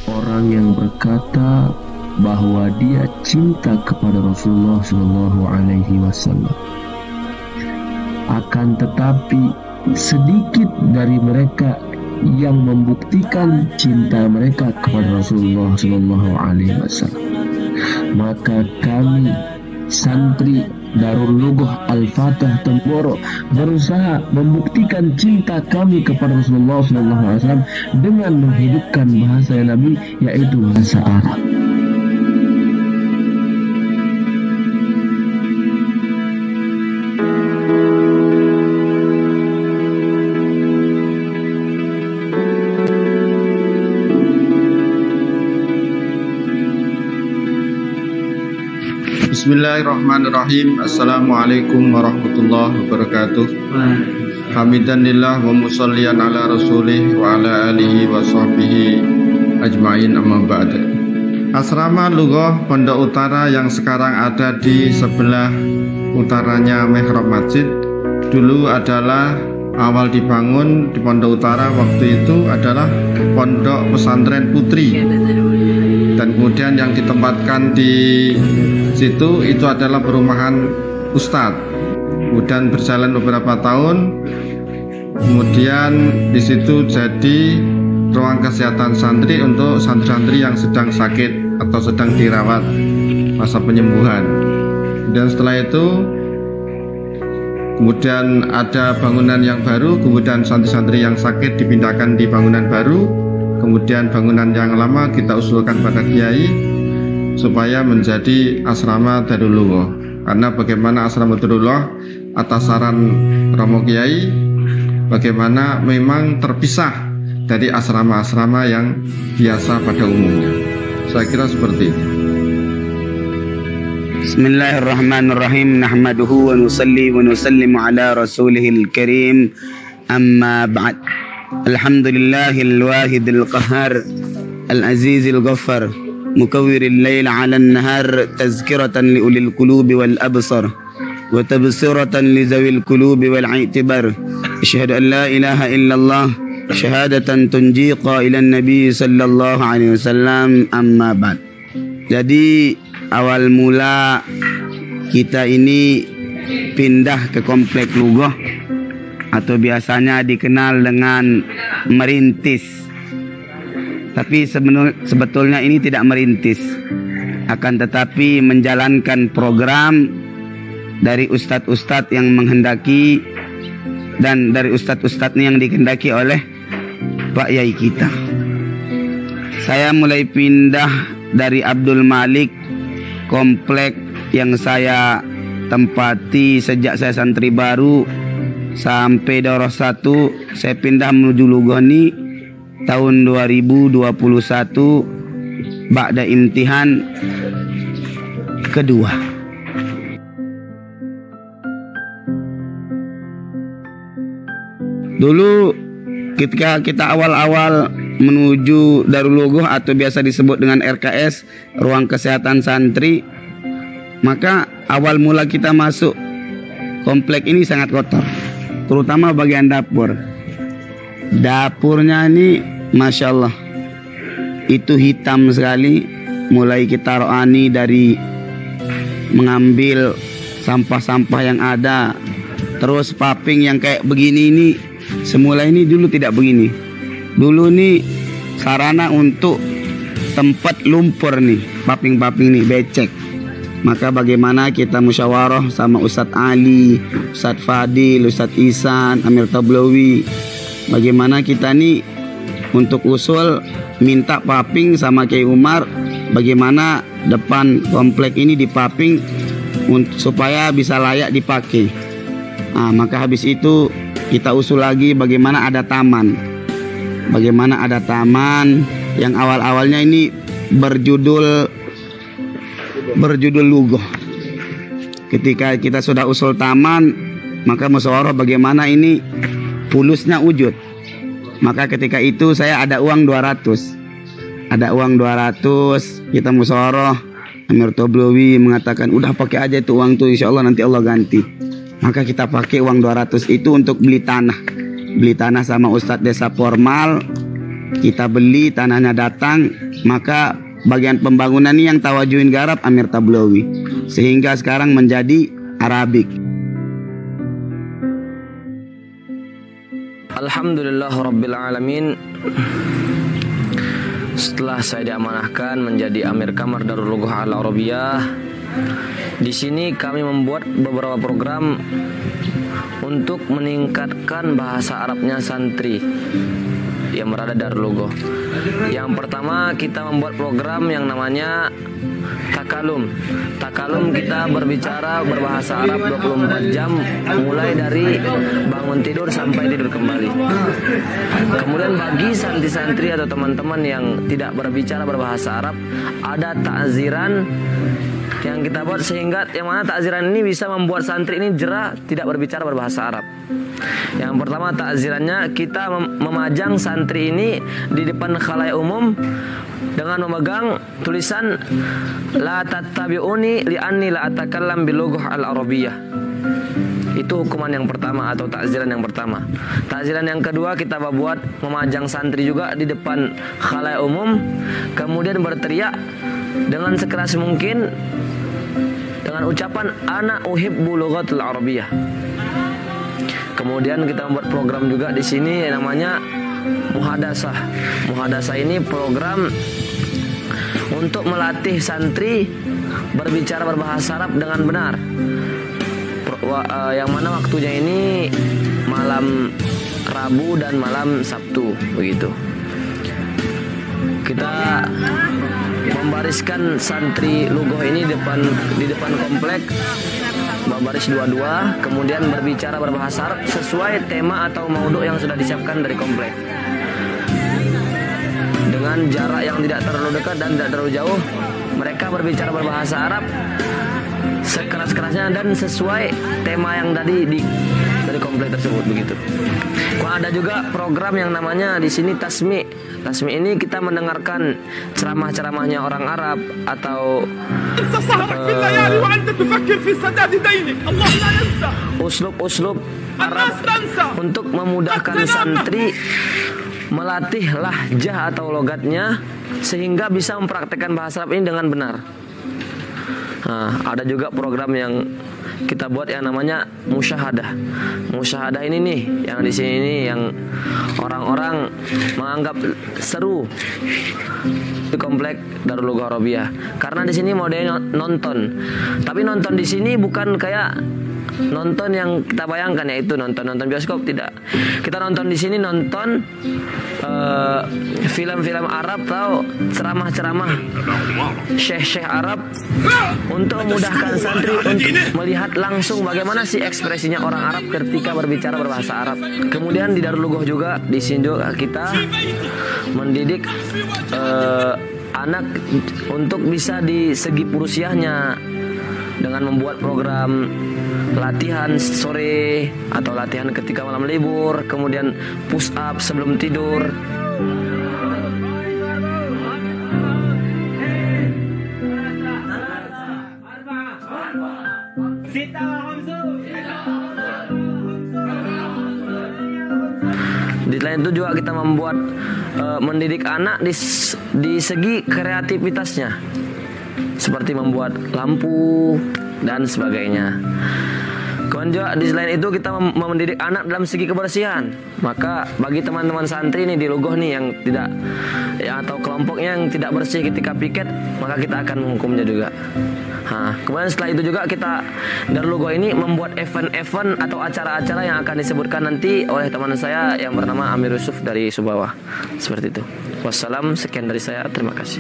Orang yang berkata bahwa dia cinta kepada Rasulullah Shallallahu Alaihi Wasallam, akan tetapi sedikit dari mereka yang membuktikan cinta mereka kepada Rasulullah Shallallahu Alaihi Wasallam. Maka kami santri Darul Lughah Al-Fatah Temboro berusaha membuktikan cinta kami kepada Rasulullah Shallallahu Alaihi Wasallam dengan menghidupkan bahasa Nabi, yaitu bahasa Arab. Bismillahirrahmanirrahim. Assalamualaikum warahmatullahi wabarakatuh. Hamidanillah wa musallian ala rasulih wa ala alihi wa sahbihi ajma'in, amma ba'd. Asrama Lughah Pondok Utara yang sekarang ada di sebelah utaranya Mihrab Masjid, dulu adalah awal dibangun di Pondok Utara waktu itu adalah Pondok Pesantren Putri, dan kemudian yang ditempatkan di situ itu adalah perumahan Ustadz. Kemudian berjalan beberapa tahun, kemudian di situ jadi ruang kesehatan santri untuk santri-santri yang sedang sakit atau sedang dirawat masa penyembuhan. Dan setelah itu kemudian ada bangunan yang baru, kemudian santri-santri yang sakit dipindahkan di bangunan baru, kemudian bangunan yang lama kita usulkan pada kiai supaya menjadi asrama Darul Lughah. Karena bagaimana asrama Darul Lughah atas saran Romo Kiai, bagaimana memang terpisah dari asrama-asrama yang biasa pada umumnya. Saya kira seperti itu. Bismillahirrahmanirrahim. Nahmaduhu wa nusalli wa nusallimu ala rasulihil karim. Amma ba'd. Alhamdulillahil wahidil qahhar, al-azizil ghaffar, مكور الليل على النهار تذكرة لأولي القلوب والأبصار وتبصرة لذوي القلوب والاعتبار. أشهد أن لا إله إلا الله شهادة تنجي قائل النبي صلى الله عليه وسلم. أما بعد. Jadi awal mula kita ini pindah ke komplek Lughah atau biasanya dikenal dengan merintis. Tapi sebetulnya ini tidak merintis, akan tetapi menjalankan program dari ustadz-ustadz yang menghendaki, dan dari ustadz-ustadznya yang dikehendaki oleh Pak Yai kita. Saya mulai pindah dari Abdul Malik, komplek yang saya tempati sejak saya santri baru sampai Daurah 1. Saya pindah menuju Lughah ini tahun 2021 ba'da imtihan kedua. Dulu ketika kita awal-awal menuju Darul Lughah atau biasa disebut dengan RKS, ruang kesehatan santri, maka awal mula kita masuk komplek ini sangat kotor, terutama bagian dapur. Dapurnya ini Masya Allah, itu hitam sekali. Mulai kita rohani dari mengambil sampah-sampah yang ada, terus paping yang kayak begini ini, semula ini dulu tidak begini. Dulu nih sarana untuk tempat lumpur nih, paping-paping nih becek. Maka bagaimana kita musyawarah sama Ustadz Ali, Ustadz Fadil, Ustadz Ihsan, Amir Tablawi, bagaimana kita nih untuk usul minta paping sama Kiai Umar, bagaimana depan komplek ini dipaping supaya bisa layak dipakai. Nah, maka habis itu kita usul lagi bagaimana ada taman. Bagaimana ada taman yang awal-awalnya ini berjudul Lughah. Ketika kita sudah usul taman, maka musyawarah bagaimana ini pulusnya wujud. Maka ketika itu saya ada uang 200. Ada uang 200, kita musyawarah. Amir Tablawi mengatakan, udah pakai aja itu uang tuh, insya Allah nanti Allah ganti. Maka kita pakai uang 200 itu untuk beli tanah. Beli tanah sama Ustadz desa formal. kita beli, tanahnya datang, maka bagian pembangunan ini yang tawajuhin garap Amir Tablawi, sehingga sekarang menjadi Arabik. Alhamdulillah Rabbil Alamin. Setelah saya diamanahkan menjadi Amir Kamar Darul Lughah Al Arabiyah, di sini kami membuat beberapa program untuk meningkatkan bahasa Arabnya santri yang berada di Darul Lughah. Yang pertama, kita membuat program yang namanya Takalum. Takalum kita berbicara berbahasa Arab 24 jam, mulai dari bangun tidur sampai tidur kembali. Kemudian bagi santri-santri atau teman-teman yang tidak berbicara berbahasa Arab, ada takziran yang kita buat, sehingga yang mana takziran ini bisa membuat santri ini jera tidak berbicara berbahasa Arab. Yang pertama, takzirannya kita memajang santri ini di depan khalayak umum dengan memegang tulisan la tattabi'uni li'anni la atakallam bil lughah al arabiyyah. Itu hukuman yang pertama atau takziran yang pertama. Takziran yang kedua, kita buat memajang santri juga di depan khalayak umum, kemudian berteriak dengan sekeras mungkin dengan ucapan ana uhibbu lughatul arabiyyah. Kemudian kita membuat program juga di sini yang namanya muhadasah. Muhadasah ini program untuk melatih santri berbicara berbahasa Arab dengan benar. Yang mana waktunya ini malam Rabu dan malam Sabtu, begitu. Kita membariskan santri lughah ini di depan komplek, berbaris dua-dua, kemudian berbicara berbahasa Arab sesuai tema atau maudhu yang sudah disiapkan dari komplek. Dengan jarak yang tidak terlalu dekat dan tidak terlalu jauh, mereka berbicara berbahasa Arab sekeras-kerasnya dan sesuai tema yang tadi dari komplek tersebut, begitu. Ada juga program yang namanya di sini tasmi. Tasmi ini kita mendengarkan ceramah-ceramahnya orang Arab atau uslub-uslub Arab untuk memudahkan santri melatih lahjah atau logatnya sehingga bisa mempraktekkan bahasa Arab ini dengan benar. Nah, ada juga program yang kita buat yang namanya musyahadah. Musyahadah ini nih, yang di sini nih yang orang-orang menganggap seru di komplek Darul Lughah Arabiyah. Karena di sini modelnya nonton. Tapi nonton di sini bukan kayak nonton yang kita bayangkan, yaitu nonton bioskop, tidak. Kita nonton di sini nonton film-film Arab atau ceramah-ceramah syekh-syekh Arab untuk memudahkan santri untuk melihat langsung bagaimana sih ekspresinya orang Arab ketika berbicara berbahasa Arab. Kemudian di Darul Lughah juga di sini juga kita mendidik anak untuk bisa di segi usianya dengan membuat program latihan sore atau latihan ketika malam libur, kemudian push up sebelum tidur. Di lain itu juga kita membuat mendidik anak di segi kreativitasnya, seperti membuat lampu dan sebagainya. Kemudian juga di selain itu kita mendidik anak dalam segi kebersihan. Maka bagi teman-teman santri ini di Lughah nih yang tidak atau kelompoknya yang tidak bersih ketika piket, maka kita akan menghukumnya juga. Kemudian setelah itu juga kita Darul Lughah ini membuat event-event atau acara-acara yang akan disebutkan nanti oleh teman saya yang bernama Amir Yusuf dari Subawah. Seperti itu. Wassalam, sekian dari saya. Terima kasih.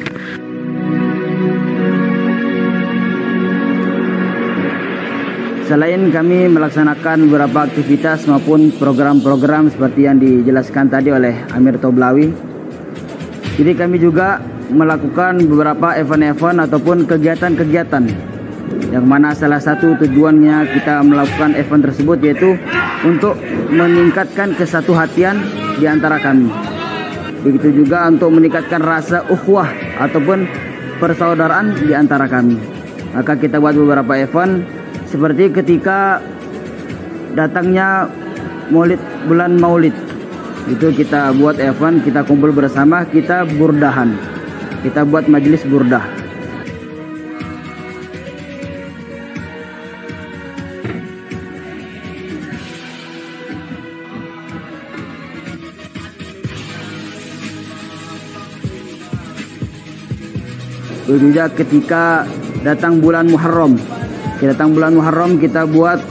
Selain kami melaksanakan beberapa aktivitas maupun program-program seperti yang dijelaskan tadi oleh Amir Tablawi, jadi kami juga melakukan beberapa event-event ataupun kegiatan-kegiatan yang mana salah satu tujuannya kita melakukan event tersebut yaitu untuk meningkatkan kesatuhatian di antara kami. Begitu juga untuk meningkatkan rasa ukhuwah ataupun persaudaraan di antara kami. Maka kita buat beberapa event seperti ketika datangnya bulan Maulid. Itu kita buat event, kita kumpul bersama, kita burdahan. Kita buat majelis burdah. Itu juga ketika datang bulan Muharram. Kita buat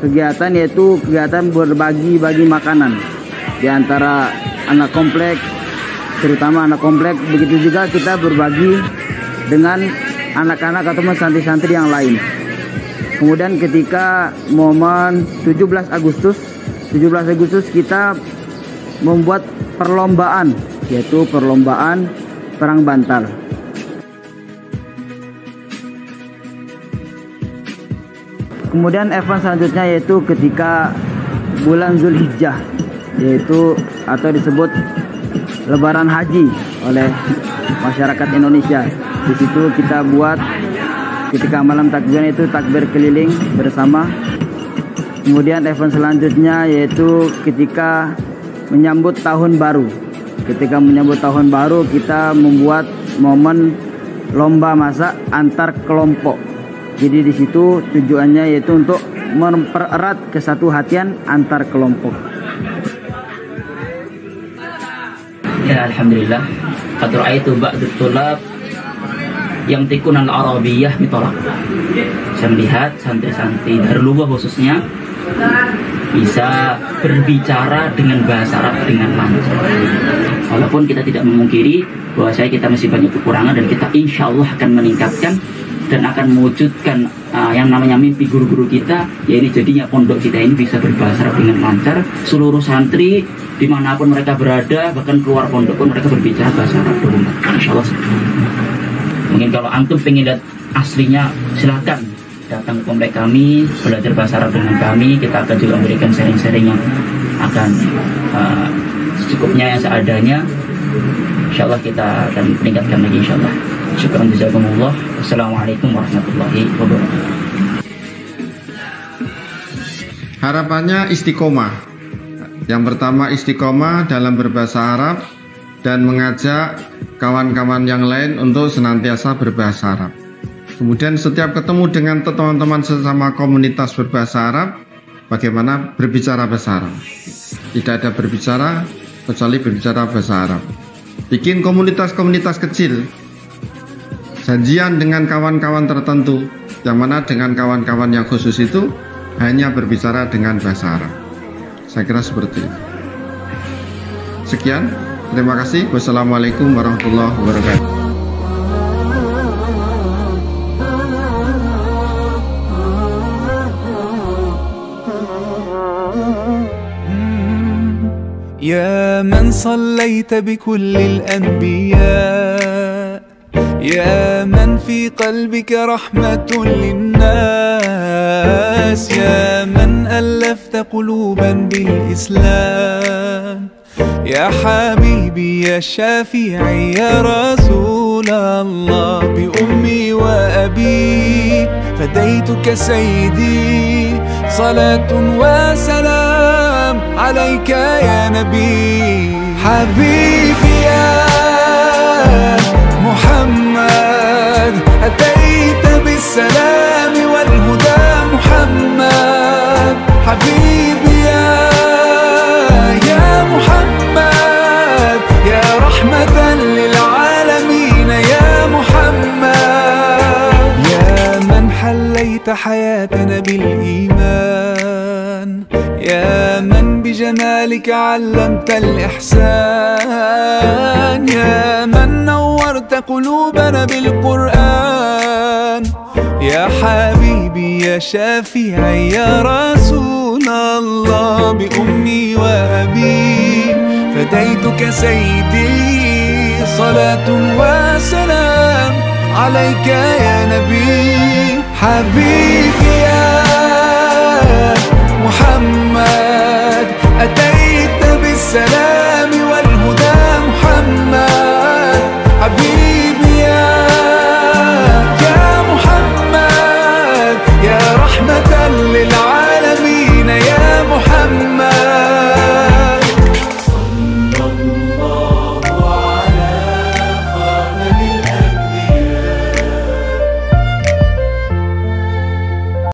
kegiatan, yaitu kegiatan berbagi makanan di antara anak komplek, terutama anak komplek. Begitu juga kita berbagi dengan anak-anak atau santri-santri yang lain. Kemudian ketika momen 17 Agustus kita membuat perlombaan, yaitu perlombaan perang bantal. Kemudian event selanjutnya yaitu ketika bulan Zulhijjah, yaitu atau disebut Lebaran Haji oleh masyarakat Indonesia. Di situ kita buat ketika malam takbiran itu takbir keliling bersama. Kemudian event selanjutnya yaitu ketika menyambut tahun baru. Ketika menyambut tahun baru kita membuat momen lomba masak antar kelompok. Jadi di situ tujuannya yaitu untuk mempererat kesatuhatian antar kelompok. Ya, alhamdulillah. Qad ra'aitu ba'd at-tulab yang tikun al-arabiyyah mitolak. Saya melihat santri-santri Darul Lughah khususnya bisa berbicara dengan bahasa Arab dengan lancar. Walaupun kita tidak memungkiri bahwa kita masih banyak kekurangan, dan kita insya Allah akan meningkatkan dan akan mewujudkan yang namanya mimpi guru-guru kita, yaitu jadinya pondok kita ini bisa berbahasa Arab dengan lancar. Seluruh santri dimanapun mereka berada, bahkan keluar pondok pun mereka berbicara bahasa Arab dulu. Insya Allah. Mungkin kalau antum pengen lihat aslinya, silakan datang ke komplek kami, belajar bahasa Arab dengan kami. Kita akan juga memberikan sharing-sharing yang akan secukupnya, yang seadanya. Insya Allah kita akan meningkatkan lagi, insya Allah. Syukran jazakumullah. Wassalamualaikum warahmatullahi wabarakatuh. Harapannya istiqomah. Yang pertama istiqomah dalam berbahasa Arab dan mengajak kawan-kawan yang lain untuk senantiasa berbahasa Arab. Kemudian setiap ketemu dengan teman-teman sesama komunitas berbahasa Arab, bagaimana berbicara bahasa Arab. Tidak ada berbicara kecuali berbicara bahasa Arab. Bikin komunitas-komunitas kecil, janjian dengan kawan-kawan tertentu, yang mana dengan kawan-kawan yang khusus itu hanya berbicara dengan bahasa Arab. Saya kira seperti itu. Sekian, terima kasih. Wassalamualaikum warahmatullahi wabarakatuh. يا من صليت بكل الأنبياء، يا من في قلبك رحمة للناس، يا من ألفت قلوبا بالإسلام، يا حبيبي يا شافعي يا رسول الله، بأمي وأبي فديتك سيدي، صلاة وسلام عليك يا نبي. حبيبي يا محمد أتيت بالسلام والهدى محمد، حبيبي يا محمد يا رحمة للعالمين يا محمد، يا من حليت حياتنا بالإيمان، يا من بجمالك علمت الإحسان، يا من نورت قلوبنا بالقرآن، يا حبيبي يا شافعي يا رسول الله، بأمي وأبي فديتك سيدي، صلاة وسلام عليك يا نبي. حبيبي يا محمد أتيت بالسلام